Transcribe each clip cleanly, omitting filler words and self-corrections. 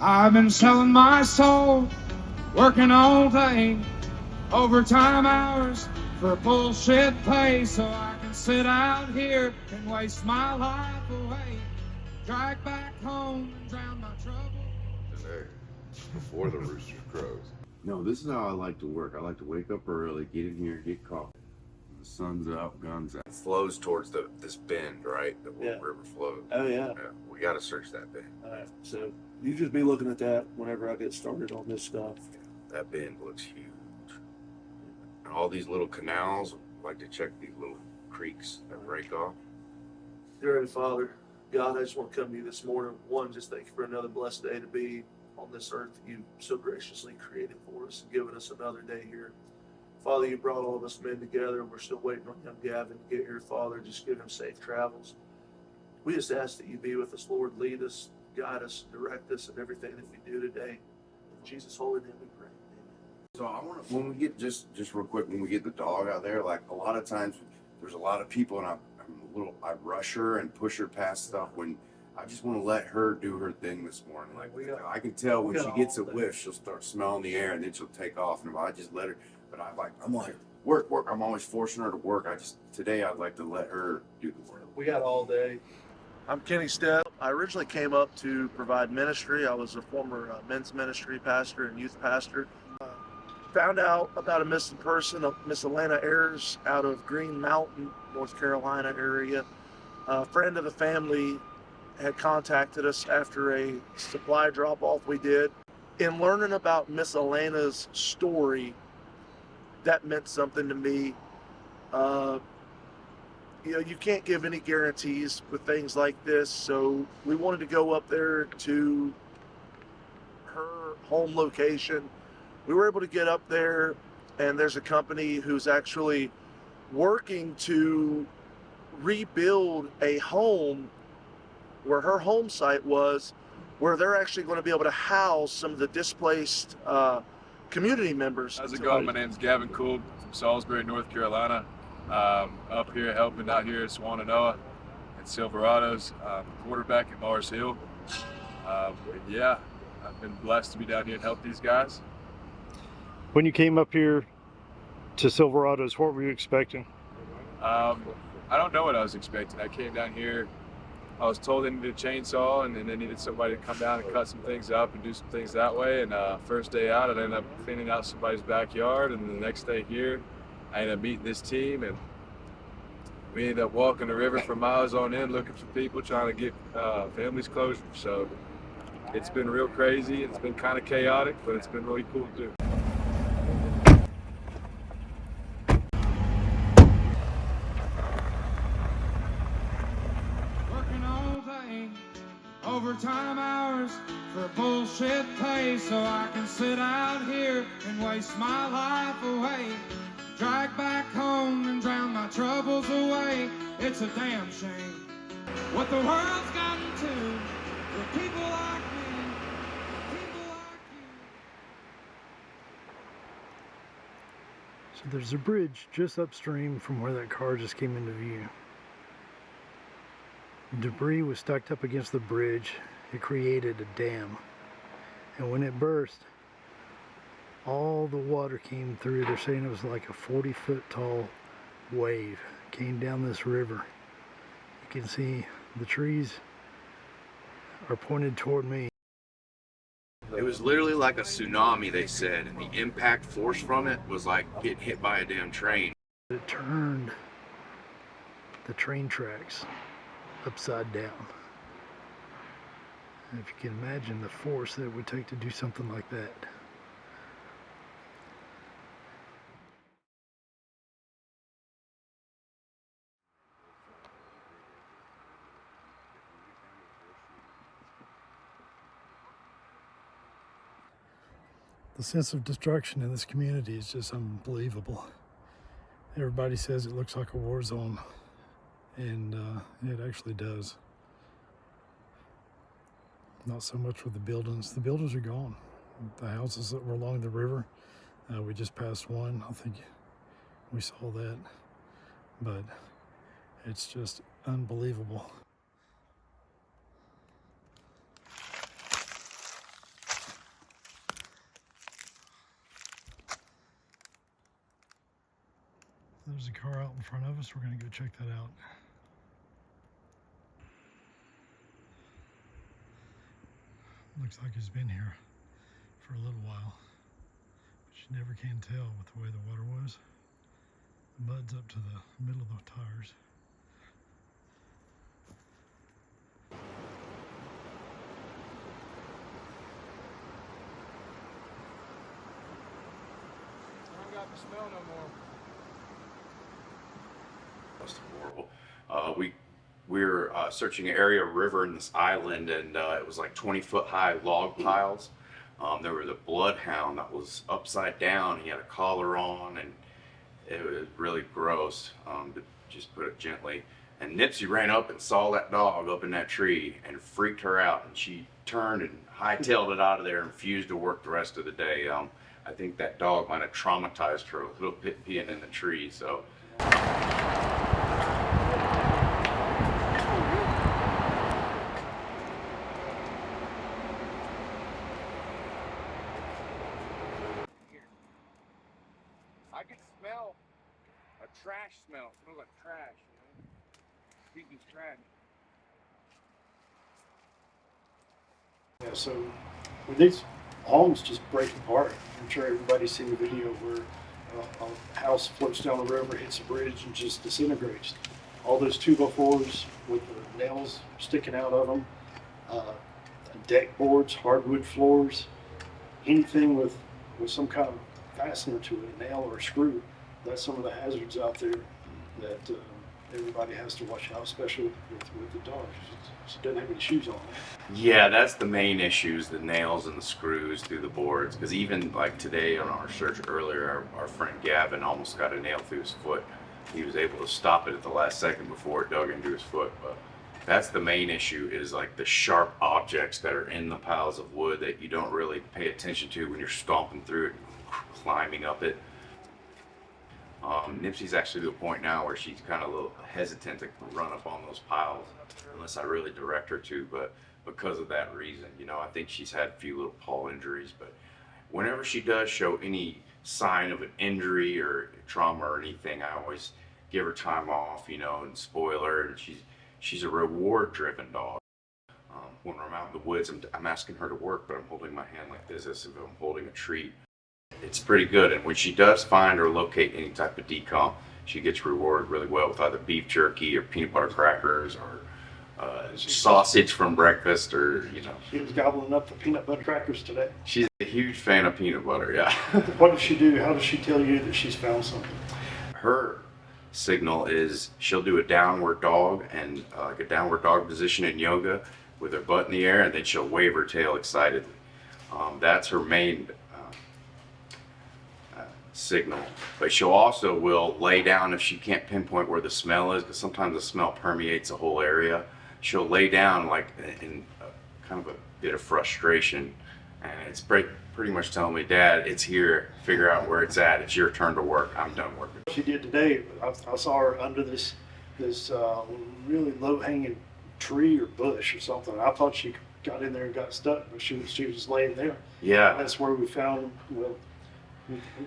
I've been selling my soul, working all day, overtime hours for bullshit pay, so I can sit out here and waste my life away, drag back home and drown my troubles. Today, before the rooster crows. No, this is how I like to work. I like to wake up early, get in here, get coffee. The sun's out, guns out. It flows towards this bend, right? The river flows. Oh, yeah. We got to search that bend. All right. So you just be looking at that whenever I get started on this stuff. That bend looks huge. And all these little canals, I like to check these little creeks that break off. Dear Heavenly Father, God, I just want to come to you this morning. One, just thank you for another blessed day to be on this earth that you so graciously created for us and given us another day here. Father, you brought all of us men together. We're still waiting on young Gavin to get here, Father. Just give him safe travels. We just ask that you be with us, Lord. Lead us, guide us, direct us in everything that we do today. In Jesus' holy name we pray. Amen. So I want to, when we get, just real quick, when we get the dog out there, like a lot of times there's a lot of people and I rush her and push her past stuff when I just want to let her do her thing this morning. Like I can tell when she gets a whiff, she'll start smelling the air and then she'll take off. And if I just let her, but I'm like, work. I'm always forcing her to work. Today I'd like to let her do the work. We got all day. I'm Kenny Stepp. I originally came up to provide ministry. I was a former men's ministry pastor and youth pastor. Found out about a missing person, Miss Elena Ayers, out of Green Mountain, North Carolina area. A friend of the family had contacted us after a supply drop-off we did. In learning about Miss Elena's story, that meant something to me. You can't give any guarantees with things like this, so we wanted to go up there to her home location. We were able to get up there, and there's a company who's actually working to rebuild a home where her home site was, where they're actually going to be able to house some of the displaced community members. How's it going? My name's Gavin Cool from Salisbury, North Carolina. Up here helping out here at Swananoa and Silverados, quarterback at Mars Hill. Yeah, I've been blessed to be down here and help these guys. When you came up here to Silverados, what were you expecting? I don't know what I was expecting. I came down here, I was told they needed a chainsaw and then they needed somebody to come down and cut some things up and do some things that way. And first day out, I ended up cleaning out somebody's backyard, and the next day here, I ended up meeting this team, and we ended up walking the river for miles on end, looking for people, trying to get families closure. So it's been real crazy. It's been kind of chaotic, but it's been really cool to do. Working all day, overtime hours for bullshit pay, so I can sit out here and waste my life away, drag back home and drown my troubles away. It's a damn shame what the world's gotten to for people like me, people like you. So there's a bridge just upstream from where that car just came into view. Debris was stacked up against the bridge. It created a dam, and when it burst, all the water came through. They're saying it was like a 40-foot tall wave came down this river. You can see the trees are pointed toward me. It was literally like a tsunami, they said, and the impact force from it was like getting hit by a damn train. It turned the train tracks upside down. And if you can imagine the force that it would take to do something like that. The sense of destruction in this community is just unbelievable. Everybody says it looks like a war zone, and it actually does. Not so much with the buildings. The buildings are gone. The houses that were along the river, we just passed one. I think we saw that, but it's just unbelievable. There's a car out in front of us. We're going to go check that out. Looks like he's been here for a little while. But you never can tell with the way the water was. The mud's up to the middle of the tires. I don't got the smell no more. That's horrible. We were searching an area of river in this island, and it was like 20-foot high log piles. There was a bloodhound that was upside down. He had a collar on, and it was really gross, to just put it gently. And Nipsey ran up and saw that dog up in that tree and freaked her out, and she turned and hightailed it out of there and refused to work the rest of the day. I think that dog might have traumatized her a little bit being in the tree. So. I can smell a trash smell. It smells like trash, you know? Speaking of trash. Yeah, so when these homes just break apart, I'm sure everybody's seen the video where a house floats down the river, hits a bridge, and just disintegrates. All those 2x4s with the nails sticking out of them, deck boards, hardwood floors, anything with some kind of fastener to it, a nail or a screw. That's some of the hazards out there that everybody has to watch out, especially with the dog. She doesn't have any shoes on. Yeah, that's the main issues, the nails and the screws through the boards. Because even like today on our search earlier, our friend Gavin almost got a nail through his foot. He was able to stop it at the last second before it dug into his foot. But that's the main issue, is like the sharp objects that are in the piles of wood that you don't really pay attention to when you're stomping through it, climbing up it. Nipsey's actually to a point now where she's kind of a little hesitant to run up on those piles unless I really direct her to, but because of that reason, you know, I think she's had a few little paw injuries, but whenever she does show any sign of an injury or trauma or anything, I always give her time off, you know, and spoil her, and she's a reward-driven dog. When I'm out in the woods, I'm asking her to work, but I'm holding my hand like this as if I'm holding a treat. It's pretty good, and when she does find or locate any type of decomp, she gets rewarded really well with either beef jerky or peanut butter crackers or sausage from breakfast, or, you know. She was gobbling up the peanut butter crackers today. She's a huge fan of peanut butter, yeah. What does she do? How does she tell you that she's found something? Her signal is she'll do a downward dog, and like a downward dog position in yoga with her butt in the air, and then she'll wave her tail excitedly. That's her main signal. But she'll also will lay down if she can't pinpoint where the smell is, because sometimes the smell permeates the whole area. She'll lay down like in kind of a bit of frustration, and it's pretty much telling me, Dad, it's here, figure out where it's at, it's your turn to work, I'm done working. She did today. I saw her under this really low-hanging tree or bush or something. I thought she got in there and got stuck, but she was laying there. Yeah. That's where we found, well,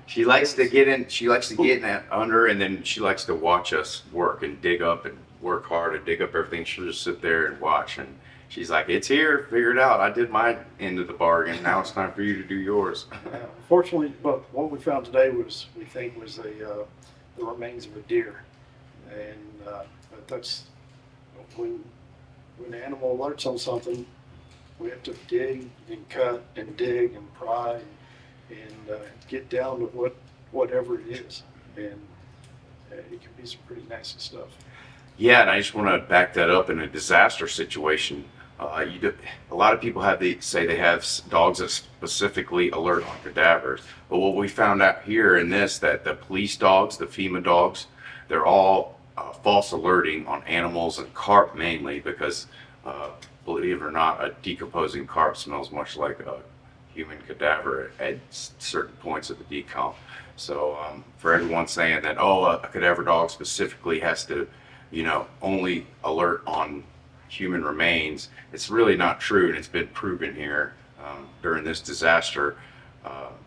She likes to get in. She likes to get in under, and then she likes to watch us work and dig up and work hard and dig up everything. She'll just sit there and watch, and she's like, "It's here. Figure it out. I did my end of the bargain. Now it's time for you to do yours." Unfortunately, but what we found today was, we think, was the remains of a deer, and but that's when the animal alerts on something, we have to dig and cut and dig and pry and get down to whatever it is, and it can be some pretty nasty stuff. Yeah, and I just want to back that up. In a disaster situation, a lot of people say they have dogs that specifically alert on cadavers. But what we found out here in this, that the police dogs, the FEMA dogs, they're all false alerting on animals and carp mainly, because believe it or not, a decomposing carp smells much like a human cadaver at certain points of the decomp. So for everyone saying that, oh, a cadaver dog specifically has to, you know, only alert on human remains, it's really not true, and it's been proven here during this disaster.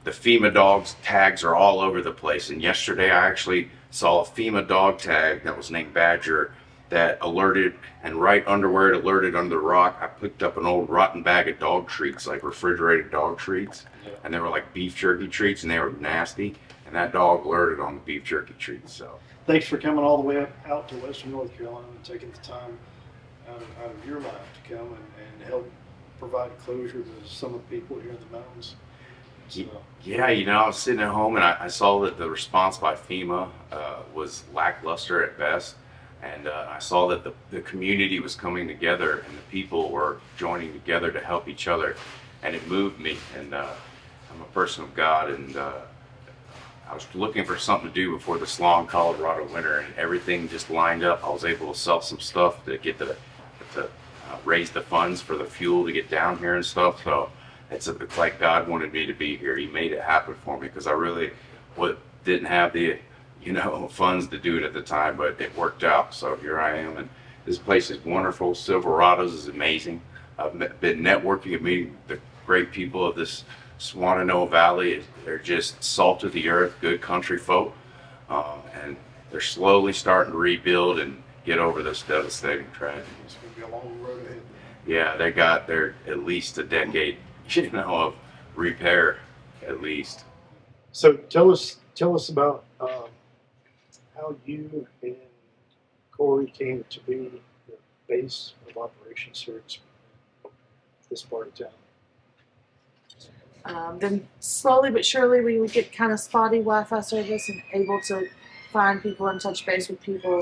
The FEMA dogs tags are all over the place, and yesterday I actually saw a FEMA dog tag that was named Badger that alerted, and right under where it alerted under the rock, I picked up an old rotten bag of dog treats, like refrigerated dog treats, and they were like beef jerky treats, and they were nasty. And that dog alerted on the beef jerky treats. So Thanks for coming all the way out to Western North Carolina and taking the time out of your life to come and help provide closure to some of the people here in the mountains. So, yeah, you know, I was sitting at home and I saw that the response by FEMA was lackluster at best. And I saw that the community was coming together and the people were joining together to help each other. And it moved me. And I'm a person of God, and I was looking for something to do before this long Colorado winter, and everything just lined up. I was able to sell some stuff to get to raise the funds for the fuel to get down here and stuff. So it's like God wanted me to be here. He made it happen for me, because I really didn't have the funds to do it at the time, but it worked out. So here I am, and this place is wonderful. Silverados is amazing. I've been networking and meeting the great people of this Swananoa Valley. They're just salt of the earth, good country folk, and they're slowly starting to rebuild and get over this devastating tragedy. it's going to be a long road ahead. Yeah, they're at least a decade, of repair, at least. So tell us about how you and Corey came to be the base of operations here in this part of town. Then slowly but surely we would get kind of spotty Wi-Fi service and able to find people and touch base with people.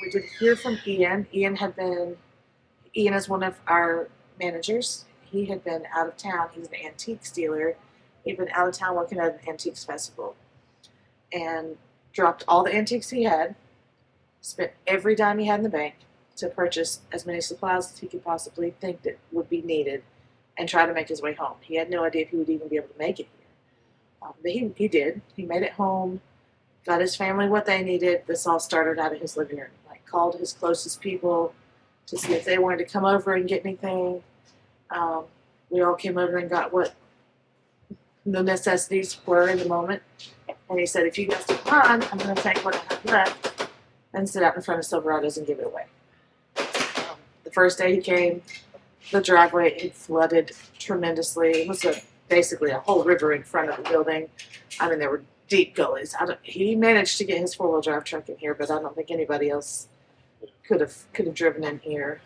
We did hear from Ian. Ian is one of our managers. He had been out of town. He's an antiques dealer. He'd been out of town working at an antiques festival and dropped all the antiques he had, spent every dime he had in the bank to purchase as many supplies as he could possibly think that would be needed, and try to make his way home. He had no idea if he would even be able to make it here. But he did. He made it home, got his family what they needed. This all started out of his living room. Like, called his closest people to see if they wanted to come over and get anything. We all came over and got what the necessities were in the moment. And he said, if you guys don't mind, I'm going to take what I have left and sit out in front of Silverados and give it away. The first day he came, the driveway had flooded tremendously. It was basically a whole river in front of the building. I mean, there were deep gullies. He managed to get his four-wheel drive truck in here, but I don't think anybody else could have driven in here.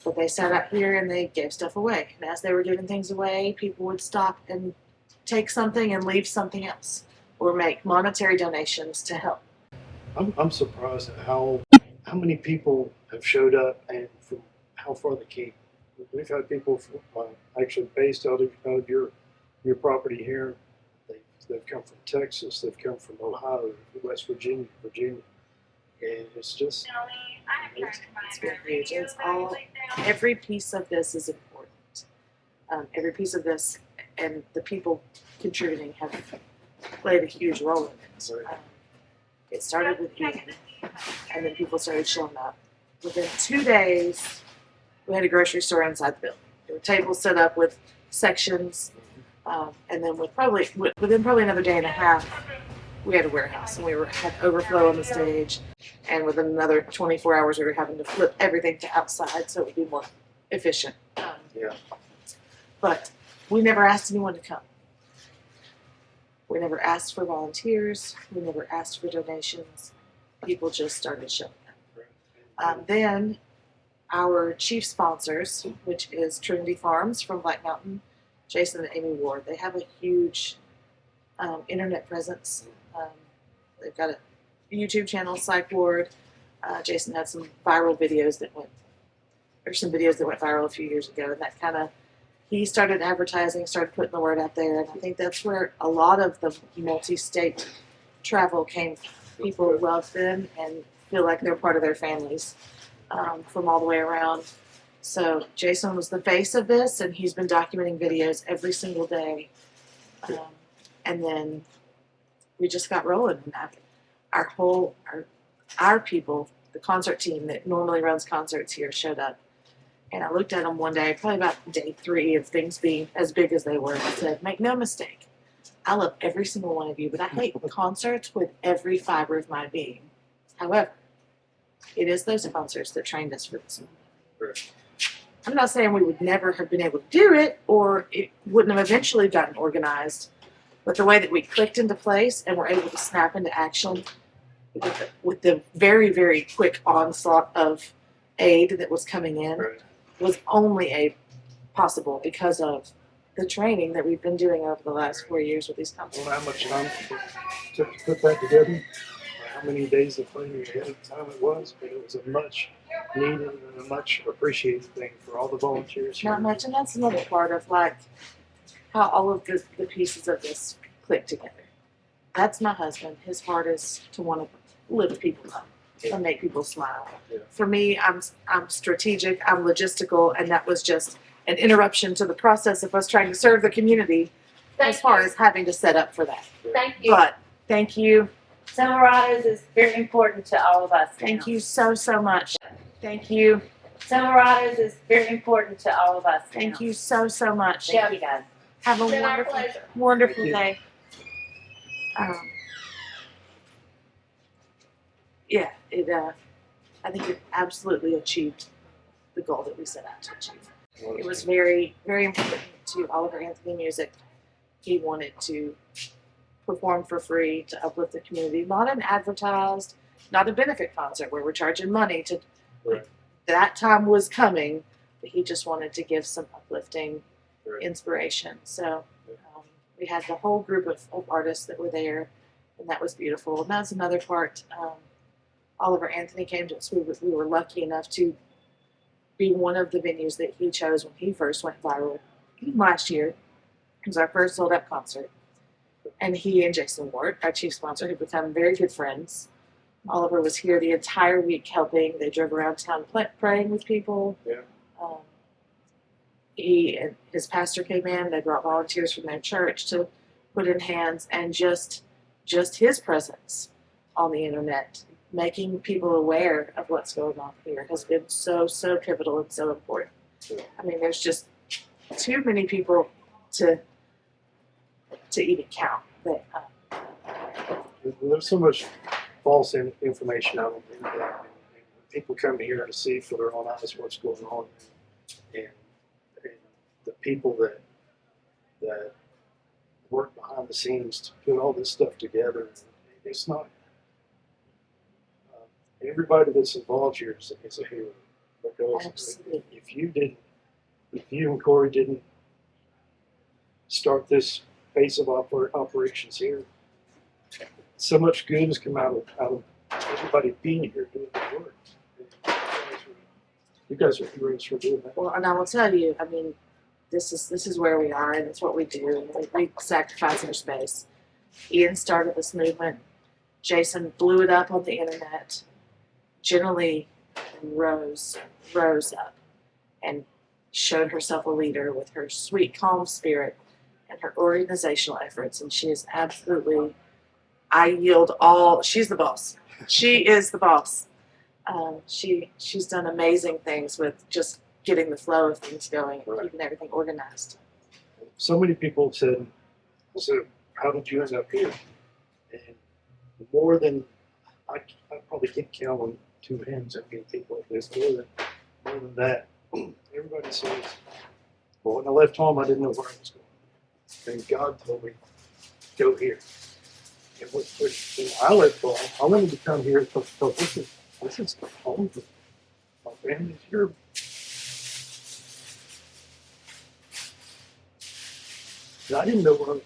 But they sat out here and they gave stuff away. And as they were giving things away, people would stop and take something and leave something else, or make monetary donations to help. I'm surprised at how many people have showed up and from how far they came. We've had people from, actually based out of your property here. They've come from Texas. They've come from Ohio, West Virginia, and it's just It's been huge. It's every piece of this is important. Every piece of this and the people contributing have played a huge role in it. It started with Ian, and then people started showing up. Within 2 days, we had a grocery store inside the building. There were tables set up with sections, and then within probably another day and a half, we had a warehouse, and we had overflow on the stage. And within another 24 hours, we were having to flip everything to outside so it would be more efficient. But we never asked anyone to come. We never asked for volunteers. We never asked for donations. People just started showing up. Then our chief sponsors, which is Trinity Farms from Black Mountain, Jason and Amy Ward, they have a huge internet presence. They've got a YouTube channel, Psych Ward. Jason had some videos that went viral a few years ago, and that kind of, he started advertising, started putting the word out there, and I think that's where a lot of the multi-state travel came from. People love them and feel like they're part of their families from all the way around. So Jason was the face of this, and he's been documenting videos every single day. And then we just got rolling. Our people, the concert team that normally runs concerts here, showed up. And I looked at them one day, probably about day 3 of things being as big as they were, and I said, make no mistake, I love every single one of you, but I hate concerts with every fiber of my being. However, it is those concerts that trained us for this moment. I'm not saying we would never have been able to do it, or it wouldn't have eventually gotten organized, but the way that we clicked into place and were able to snap into action with the very, very quick onslaught of aid that was coming in was only possible because of the training that we've been doing over the last 4 years with these I don't companies. know how much time it took to put that together, or how many days of planning ahead of time it was, but it was a much needed and a much appreciated thing for all the volunteers here. Not much, and that's another part of like how all of the pieces of this click together. That's my husband. His heart is to want to lift people up and make people smile. Yeah. For me, I'm strategic, I'm logistical, and that was just an interruption to the process of us trying to serve the community as far as having to set up for that. Thank you. But thank you. Silverados is very important to all of us. Thank you so, so much. Thank you. Silverados is very important to all of us. Thank you so, so much. Thank you guys. Have a It's been our wonderful, pleasure. wonderful Thank day. Yeah, I think it absolutely achieved the goal that we set out to achieve. It was very, very important to Oliver Anthony Music. He wanted to perform for free to uplift the community, not an advertised, not a benefit concert where we're charging money to. Right. That time was coming, but he just wanted to give some uplifting Right. inspiration. So we had the whole group of artists that were there, and that was beautiful. And that's another part. Oliver Anthony came to us. We were lucky enough to be one of the venues that he chose when he first went viral last year. It was our first sold out concert. And he and Jason Ward, our chief sponsor, had become very good friends. Oliver was here the entire week helping. They drove around town praying with people. Yeah. He and his pastor came in. They brought volunteers from their church to put in hands, and just his presence on the internet, making people aware of what's going on here, has been so pivotal and so important. Yeah. I mean, there's just too many people to even count. That There's so much false information out on the internet, and people come here to see for their own eyes what's going on, and the people that work behind the scenes to put all this stuff together. It's not everybody that's involved here is a hero, because Absolutely. if you and Corey didn't start this base of operations here, so much good has come out of everybody being here doing the work. You guys are heroes for doing that. Well, and I will tell you, I mean, this is where we are, and it's what we do. We sacrifice our space. Ian started this movement. Jason blew it up on the internet. Generally rose up and showed herself a leader with her sweet, calm spirit and her organizational efforts. And she is absolutely, I yield all, she's the boss. She is the boss. She's done amazing things with just getting the flow of things going and keeping everything organized. So many people said, how did you end up here? And more than, I probably can't count on two hands how many people like this, more than that. Everybody says, well, when I left home, I didn't know where I was going. And God told me, go here. And when I left home, I wanted to come here because this is home for my family's here. And I didn't know where I was going.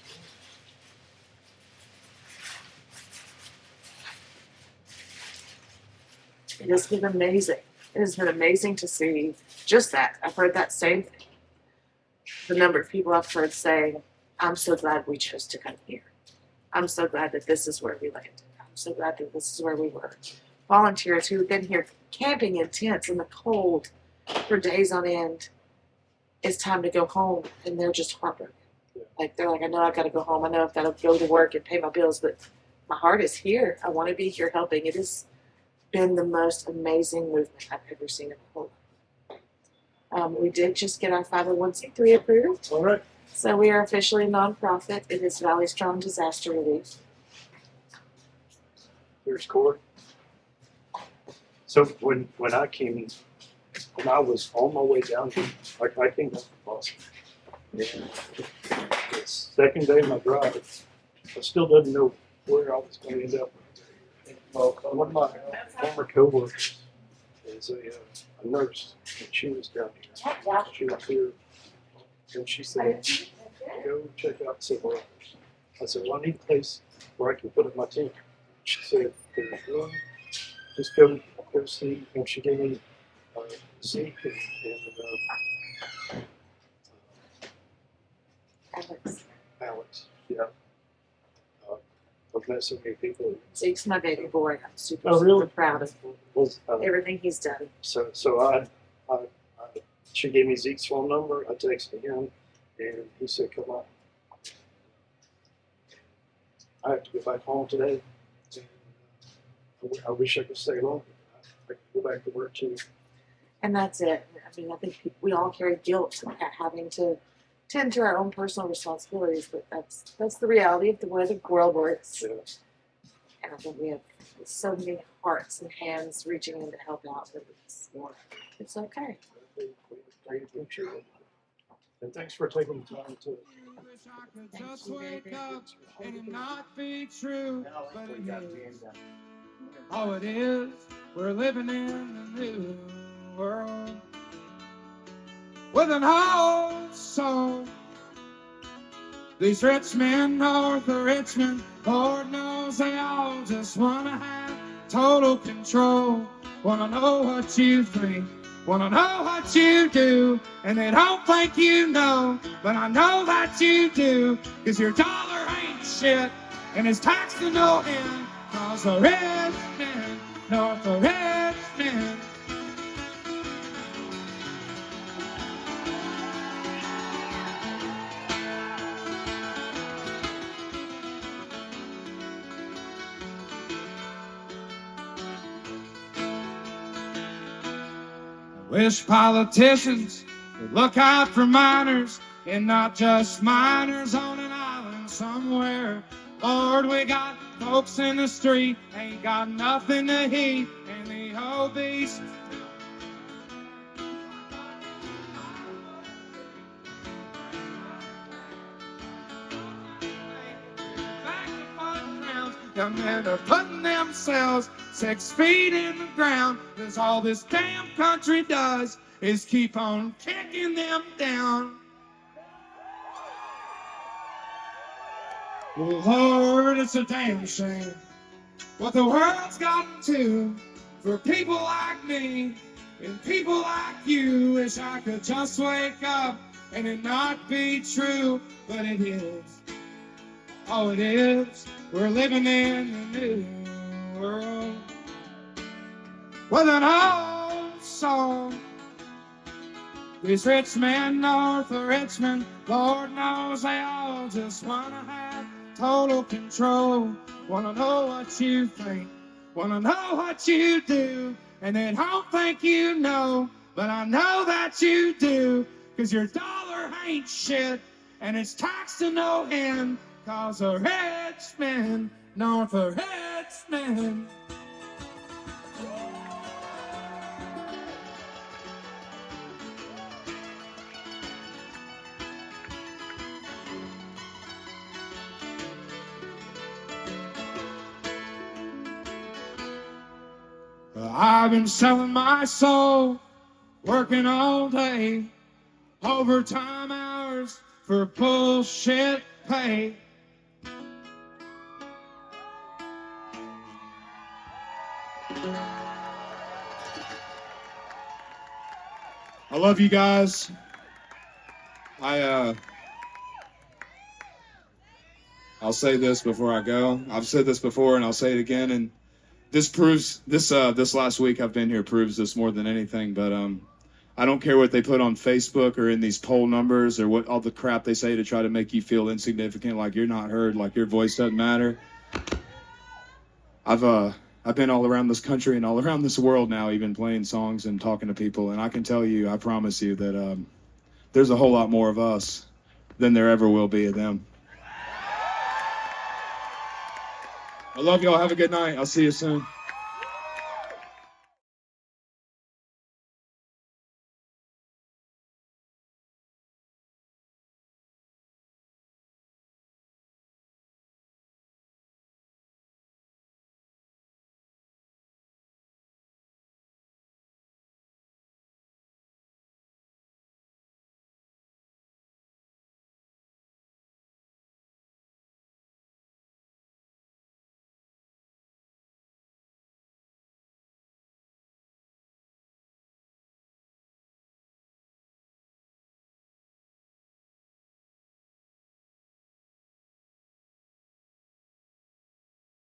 It has been amazing. It has been amazing to see just that. I've heard that same thing. The number of people I've heard saying, I'm so glad we chose to come here. I'm so glad that this is where we landed. I'm so glad that this is where we were. Volunteers who have been here camping in tents in the cold for days on end. It's time to go home, and they're just heartbroken. Like, they're like, I know I've got to go home. I know I've got to go to work and pay my bills, but my heart is here. I want to be here helping. It has been the most amazing movement I've ever seen in my whole life. We did just get our 501c3 approved. All right. So we are officially a nonprofit. It is Valley Strong Disaster Relief. There's Corey. So when I came in, when I was on my way down here, I came down from Boston. And the second day of my drive, I still didn't know where I was going to end up. Well, one of my former coworkers is a nurse, and she was down here. She was here, and she said, "Go check out Civil Rights." I said, "Well, I need a place where I can put up my tent." She said, "There's room. Just go see." And she gave me Zeke and Alex. Yeah. I've met so many people. Zeke's my baby boy. I'm super, Oh, really? super proud of Was, everything he's done. So I she gave me Zeke's phone number. I texted him, and he said, "Come on." I have to go back home today. And I wish I could stay longer. I could go back to work too. And that's it. I mean, I think we all carry guilt at having to tend to our own personal responsibilities, but that's the reality of the way the world works. Yeah. And I think we have so many hearts and hands reaching in to help out that it's okay. I appreciate it. And thanks for taking the time to. Wish I could just wake up and it not be true, but it is. Oh, it is. We're living in a new world with an old soul. These rich men north of Richmond, Lord knows they all just want to have total control. Want to know what you think, want to know what you do, and they don't think you know, but I know that you do, because your dollar ain't shit, and it's taxed to no end, cause the rich men north of Richmond. Wish politicians would look out for miners, and not just miners on an island somewhere. Lord, we got folks in the street, ain't got nothing to eat, and the obese. Young men are putting themselves 6 feet in the ground, 'cause all this damn country does is keep on kicking them down. Well, Lord, it's a damn shame what the world's gotten to for people like me and people like you. Wish I could just wake up and it not be true, but it is. Oh, it is. We're living in a new world with an old song. These rich men north of Richmond, Lord knows they all just want to have total control. Want to know what you think, want to know what you do, and they don't think you know, but I know that you do, because your dollar ain't shit, and it's taxed to no end. Cause a rich man, north of Richmond. I've been selling my soul, working all day, overtime hours for bullshit pay. I love you guys. I'll say this before I go. I've said this before and I'll say it again, and this proves this last week I've been here proves this more than anything, but I don't care what they put on Facebook or in these poll numbers or what all the crap they say to try to make you feel insignificant, like you're not heard, like your voice doesn't matter. I've been all around this country and all around this world now, even playing songs and talking to people, and I can tell you, I promise you that there's a whole lot more of us than there ever will be of them. I love y'all. Have a good night. I'll see you soon.